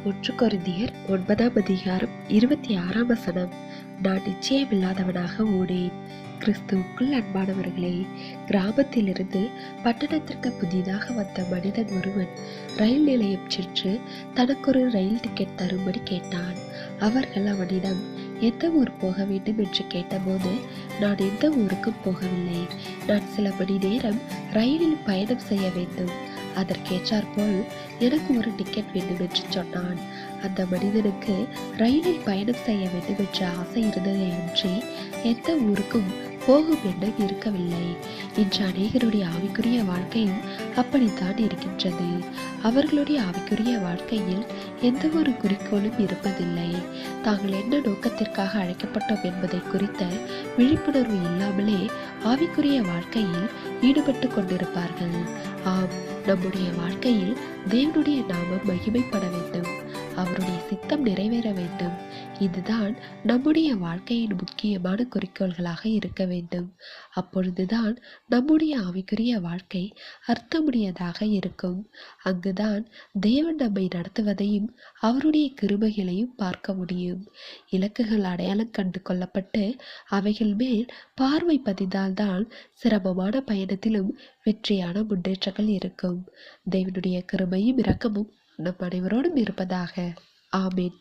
1 கொரிந்தியர் 9ஆம் அதிகாரம் 26ஆம் வசனம். நான் நிச்சயமில்லாதவனாக ஓடேன். கிறிஸ்துவுக்குள் அன்பானவர்களே, கிராமத்திலிருந்து பட்டணத்திற்கு புதிதாக வந்த மனிதன் ஒருவன் ரயில் நிலையம் சென்று தனக்கொரு ரயில் டிக்கெட் தரும்படி கேட்டான். அவர்கள் அவனிடம் எந்த ஊர் போக வேண்டும் என்று கேட்டபோது, நான் எந்த ஊருக்கும் போகவில்லை, நான் சில மணி நேரம் ரயிலில் பயணம் செய்ய வேண்டும், அதற்கேற்றாற்போல் எனக்கு ஒரு டிக்கெட் வேண்டும் என்று சொன்னான். அந்த மனிதனுக்கு ரயிலில் பயணம் செய்ய வேண்டும் என்ற ஆசை இருந்ததை அன்றி எந்த ஊருக்கும் போகும் எண்ணம் இருக்கவில்லை. இன்று அநேகருடைய ஆவிக்குரிய வாழ்க்கையும் அப்படித்தான் இருக்கின்றது. அவர்களுடைய ஆவிக்குரிய வாழ்க்கையில் எந்த ஒரு குறிக்கோளும் இருப்பதில்லை. தாங்கள் என்ன நோக்கத்திற்காக அழைக்கப்பட்டோம் என்பதை குறித்த விழிப்புணர்வு இல்லாமலே ஆவிக்குரிய வாழ்க்கையில் ஈடுபட்டு கொண்டிருப்பார்கள். ஆம், நம்முடைய வாழ்க்கையில் தேவனுடைய நாமம் மகிமைப்பட வேண்டும், அவருடைய சித்தம் நிறைவேற வேண்டும். இதுதான் நம்முடைய வாழ்க்கையின் முக்கியமான குறிக்கோள்களாக இருக்க வேண்டும். அப்பொழுதுதான் நம்முடைய ஆவிக்குரிய வாழ்க்கை அர்த்தமுடையதாக இருக்கும். அங்குதான் தேவன் நம்மை நடத்துவதையும் அவருடைய கிருபைகளையும் பார்க்க முடியும். இலக்குகள் அடையாளம் கண்டு கொள்ளப்பட்டு அவைகள் மேல் பார்வை பதிந்தால்தான் சிரமமான பயணத்திலும் வெற்றியான முன்னேற்றங்கள் இருக்கும். தேவனுடைய கிருபையும் இரக்கமும் நம் அனைவரோடும் இருப்பதாக. ஆமென்.